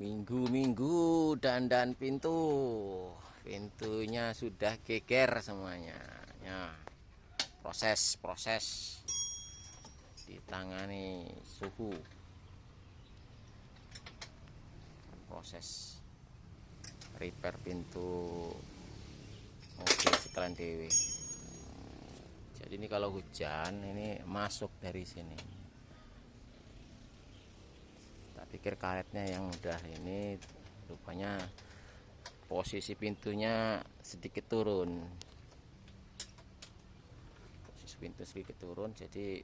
Minggu-minggu dandan pintunya sudah geger semuanya ya. Proses ditangani suhu, proses repair pintu mobil sekalian dewe. Jadi ini kalau hujan ini masuk dari sini. Tak pikir karetnya yang udah ini, rupanya posisi pintunya sedikit turun. Posisi pintu sedikit turun, jadi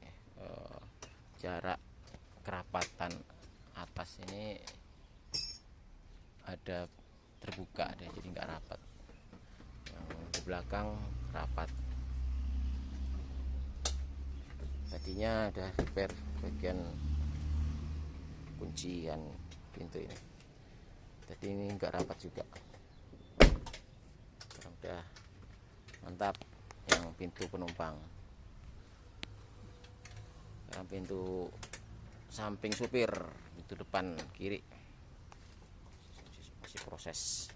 jarak kerapatan atas ini ada terbuka deh, jadi nggak rapat. Yang di belakang rapat. Tadinya ada repair bagian kuncian pintu ini, jadi ini nggak rapat juga. Sekarang udah mantap. Yang pintu penumpang, sekarang pintu samping supir, pintu depan kiri masih proses.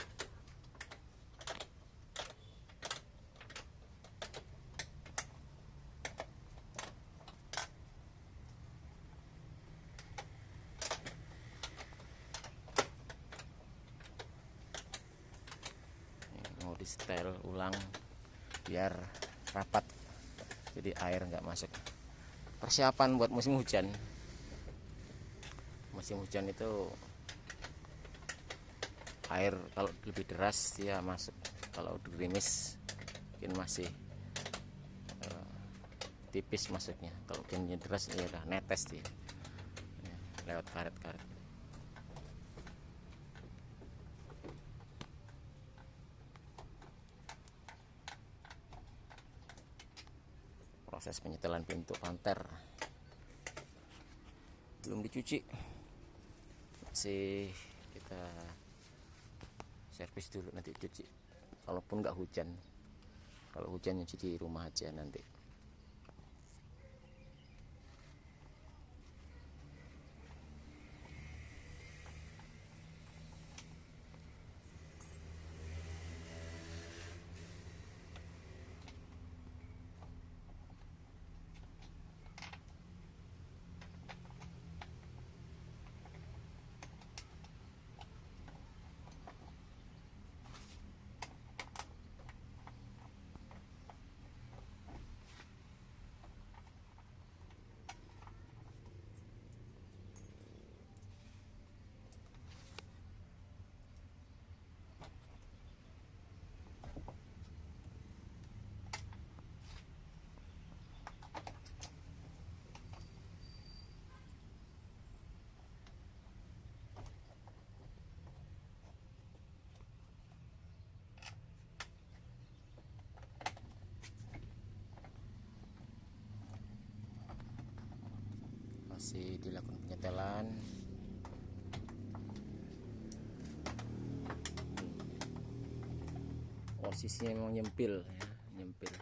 Mau di setel ulang biar rapat, jadi air nggak masuk. Persiapan buat musim hujan. Musim hujan itu air kalau lebih deras dia masuk, kalau gerimis mungkin masih tipis masuknya. Kalau hujannya deras ya udah netes dia lewat karet-karet. Proses penyetelan pintu panter belum dicuci, masih kita servis dulu, nanti cuci kalaupun nggak hujan. Kalau hujan nyuci di rumah aja nanti. Masih dilakukan penyetelan. Posisinya memang nyempil ya, nyempil.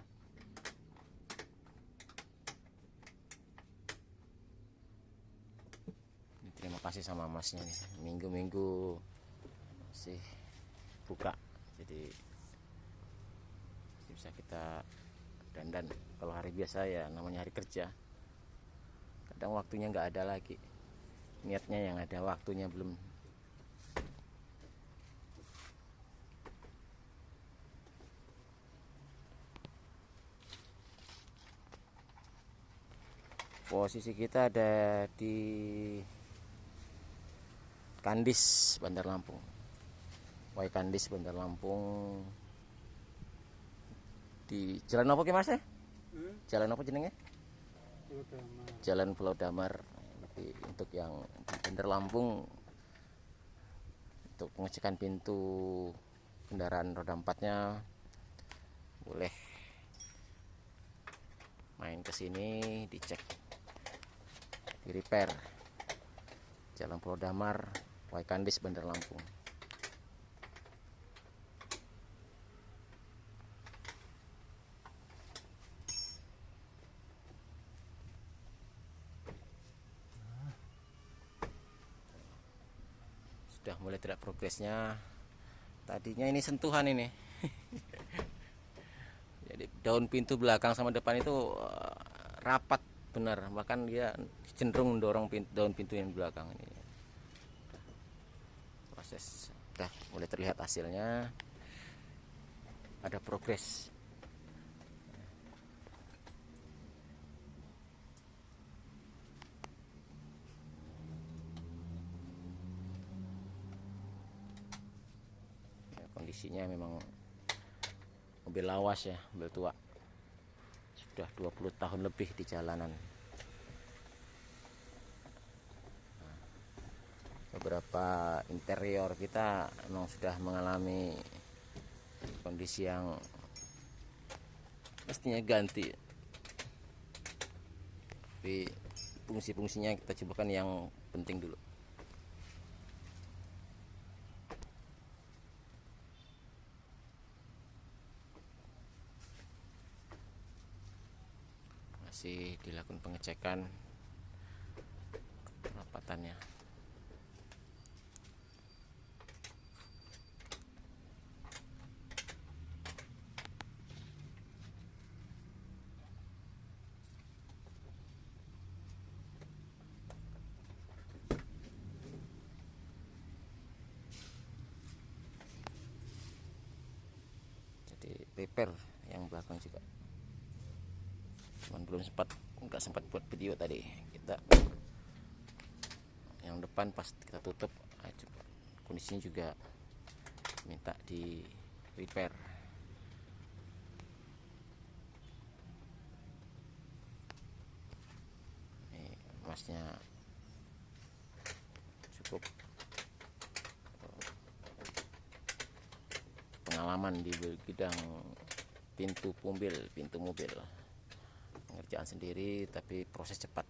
Terima kasih sama masnya nih, minggu-minggu masih buka, jadi bisa kita dandan. Kalau hari biasa ya namanya hari kerja, kadang waktunya nggak ada lagi, niatnya yang ada, waktunya belum. Posisi kita ada di Kandis, Bandar Lampung. Wai Kandis, Bandar Lampung. Di jalan apa ki Mas? Jalan apa jenenge? Jalan Pulau Damar. Jadi untuk yang di Bandar Lampung, untuk pengecekan pintu kendaraan roda 4-nya boleh main ke sini dicek, di repair. Jalan Pulau Damar, Wai Kandis, Bandar Lampung. sudah mulai terlihat progresnya. Tadinya ini sentuhan ini. Jadi daun pintu belakang sama depan itu rapat benar, bahkan dia cenderung mendorong daun pintu yang belakang ini. Proses sudah mulai terlihat hasilnya, ada progres. Ya, kondisinya memang mobil lawas ya, mobil tua, sudah 20 tahun lebih di jalanan. Beberapa interior kita memang sudah mengalami kondisi yang pastinya ganti, tapi fungsi-fungsinya kita cobakan yang penting dulu. Masih dilakukan pengecekan kerapatannya. Repair yang belakang juga, cuman nggak sempat buat video tadi. Kita yang depan pas kita tutup kondisinya juga minta di repair. Ini masnya cukup pengalaman di bidang pintu mobil, pengerjaan sendiri tapi proses cepat.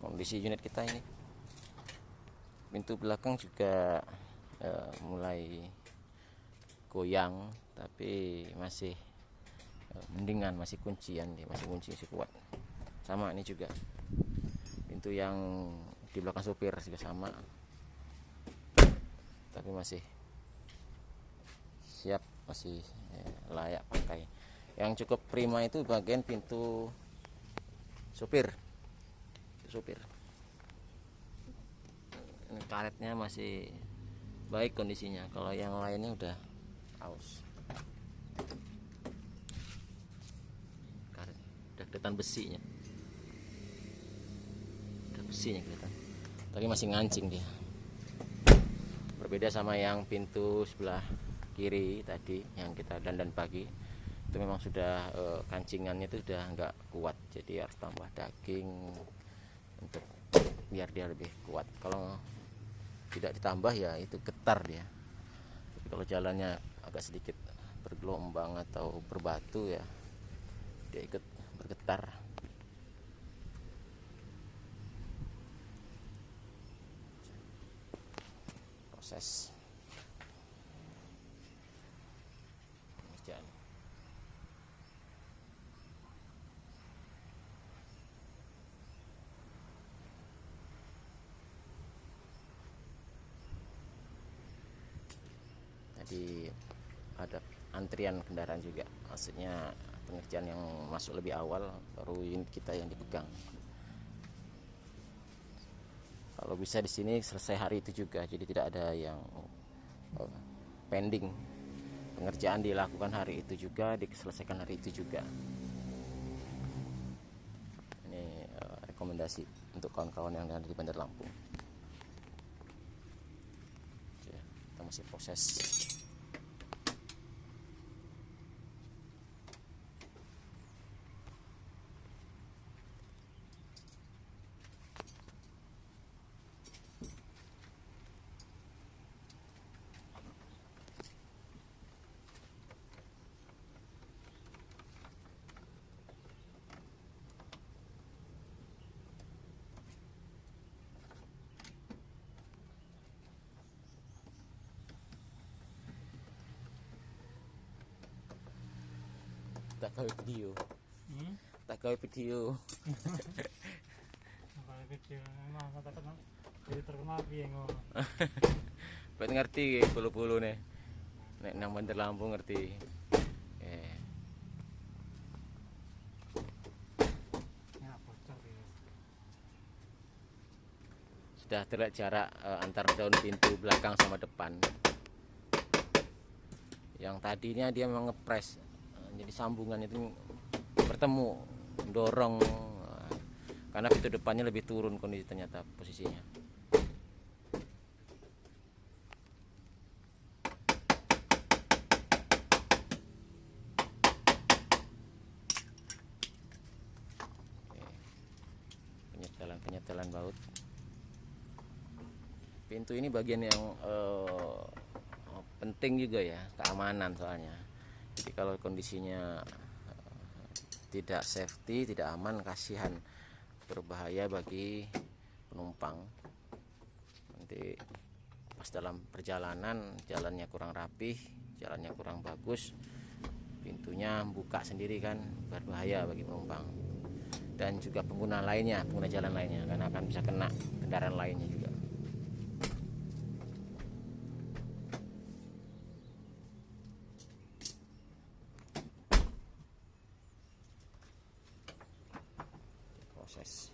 Kondisi unit kita ini, pintu belakang juga mulai goyang, tapi masih mendingan, masih kuncian dia, masih kuat. Sama ini juga pintu yang di belakang sopir juga sama, tapi masih siap, masih layak pakai. Yang cukup prima itu bagian pintu sopir. Ini karetnya masih baik kondisinya, kalau yang lainnya udah aus. Karet udah kelihatan besinya, kelihatan, tapi masih ngancing dia. Berbeda sama yang pintu sebelah kiri tadi yang kita dandan pagi, itu memang sudah kancingannya itu sudah nggak kuat, jadi harus tambah daging untuk biar dia lebih kuat. Kalau tidak ditambah ya itu getar dia. Tapi kalau jalannya agak sedikit bergelombang atau berbatu ya dia ikut bergetar. Proses pengerjaan. Tadi ada antrian kendaraan juga, maksudnya pengerjaan yang masuk lebih awal, baru unit kita yang dipegang. Kalau bisa di sini selesai hari itu juga, jadi tidak ada yang pending. Pengerjaan dilakukan hari itu juga, diselesaikan hari itu juga. Ini rekomendasi untuk kawan-kawan yang ada di Bandar Lampung. Oke, kita masih proses. tak gawe video. Hmm? Tak gawe video. Kalau kecil emang kata kenal jadi terkenal piye ngono. Buat ngerti bulu-bulu nih. Nek nang Bandar Lampung ngerti. Ya bocor ya. Sudah terlihat jarak antar daun pintu belakang sama depan. Yang tadinya dia memang ngepres, jadi sambungan itu bertemu, dorong, karena pintu depannya lebih turun kondisi ternyata posisinya. Penyetelan baut. Pintu ini bagian yang penting juga ya, keamanan soalnya. Jadi kalau kondisinya tidak safety, tidak aman, kasihan, berbahaya bagi penumpang. Nanti pas dalam perjalanan jalannya kurang rapih, jalannya kurang bagus, pintunya buka sendiri kan, berbahaya bagi penumpang dan juga pengguna lainnya, pengguna jalan lainnya, karena akan bisa kena kendaraan lainnya juga. Proses.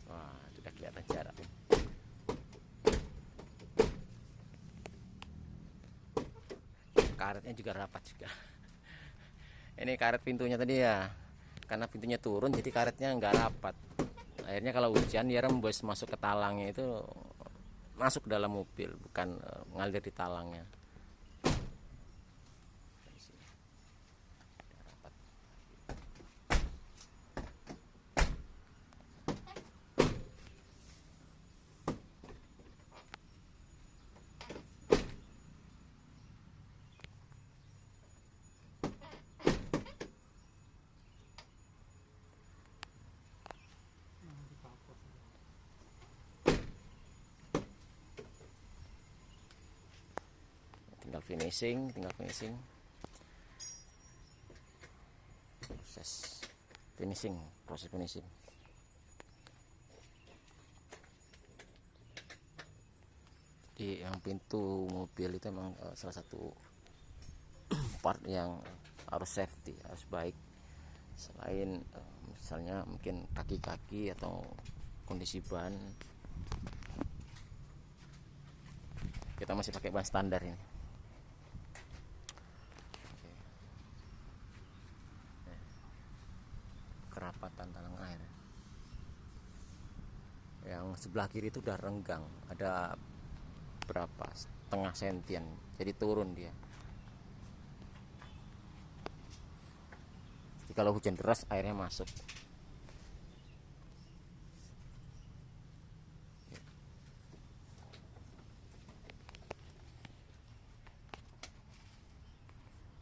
Wah, sudah kelihatan jarak. Karetnya juga rapat juga. Ini karet pintunya tadi ya, karena pintunya turun jadi karetnya nggak rapat. Akhirnya kalau hujan dia rembes masuk ke talangnya, itu masuk ke dalam mobil, bukan ngalir di talangnya. Tinggal finishing proses finishing. Di yang pintu mobil itu memang salah satu part yang harus safety, harus baik. Selain misalnya mungkin kaki-kaki atau kondisi ban, kita masih pakai ban standar ini. Kerapatan talang air. Yang sebelah kiri itu udah renggang, ada berapa, setengah sentian, jadi turun dia. Jadi kalau hujan deras airnya masuk.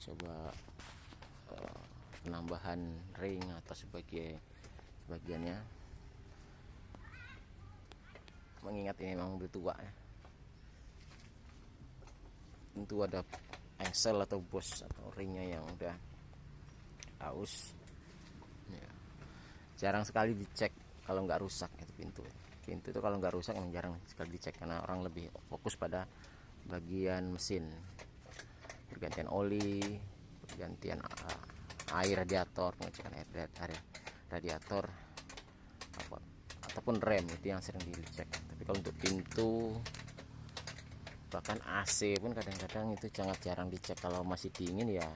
Coba penambahan ring atau sebagiannya, mengingat ini memang mobil tua ya. Tentu ada engsel atau bos atau ringnya yang udah aus ya. Jarang sekali dicek kalau nggak rusak itu pintu itu kalau nggak rusak emang jarang sekali dicek, karena orang lebih fokus pada bagian mesin, pergantian oli, pergantian air radiator, pengecekan air radiator ataupun rem, itu yang sering dicek. Tapi kalau untuk pintu, bahkan AC pun kadang-kadang itu sangat jarang dicek. Kalau masih dingin ya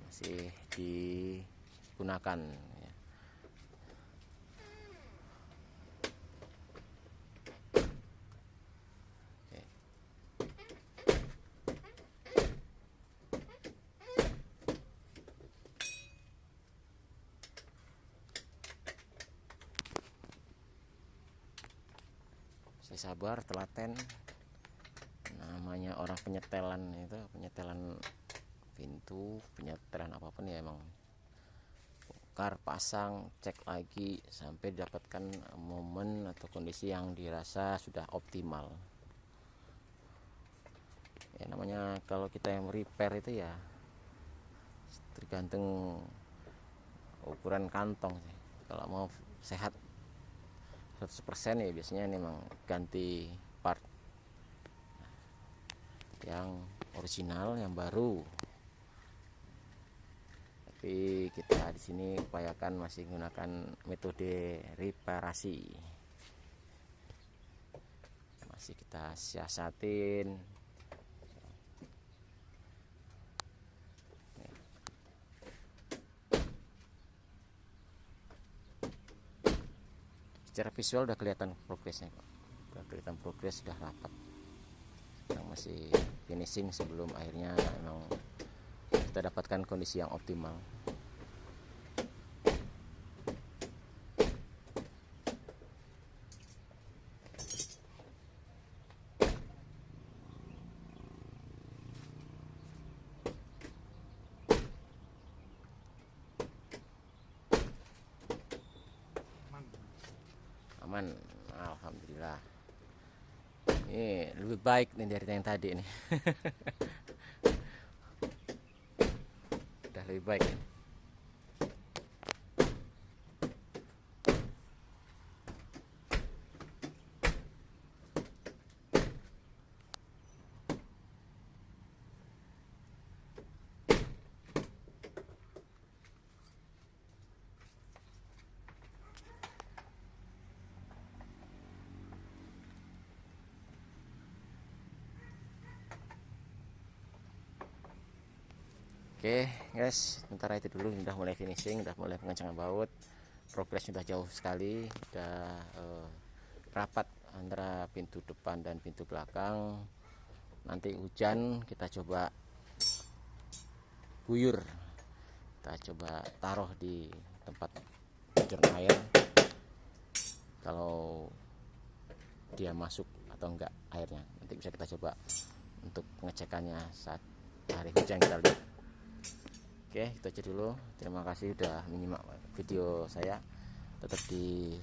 masih digunakan ya. Masih sabar, telaten. Namanya orang penyetelan itu, penyetelan pintu, penyetelan apapun ya emang bongkar, pasang, cek lagi sampai dapatkan momen atau kondisi yang dirasa sudah optimal. Ya namanya kalau kita yang repair itu ya tergantung ukuran kantong sih. Kalau mau sehat 100% ya biasanya memang ganti part yang original, yang baru. Tapi kita di sini upayakan masih menggunakan metode reparasi. Masih kita siasatin. Secara visual udah kelihatan progresnya kok. Udah kelihatan progres, sudah rapat. Sekarang masih finishing sebelum akhirnya memang kita dapatkan kondisi yang optimal. Aman, alhamdulillah. Ini lebih baik nih dari yang tadi nih. Udah lebih baik. Oke guys, sementara itu dulu, udah mulai finishing, udah mulai pengencangan baut, progresnya udah jauh sekali, udah rapat antara pintu depan dan pintu belakang. Nanti hujan kita coba guyur, kita coba taruh di tempat bocoran air, kalau dia masuk atau enggak airnya nanti bisa kita coba untuk pengecekannya saat hari hujan kita lihat. Oke, itu aja dulu. Terima kasih udah menyimak video saya. Tetap di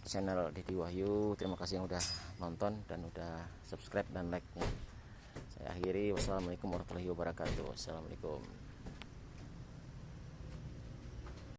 channel Dedi Wahyu. Terima kasih yang udah nonton dan udah subscribe dan like-nya. Saya akhiri. Wassalamualaikum warahmatullahi wabarakatuh. Wassalamualaikum.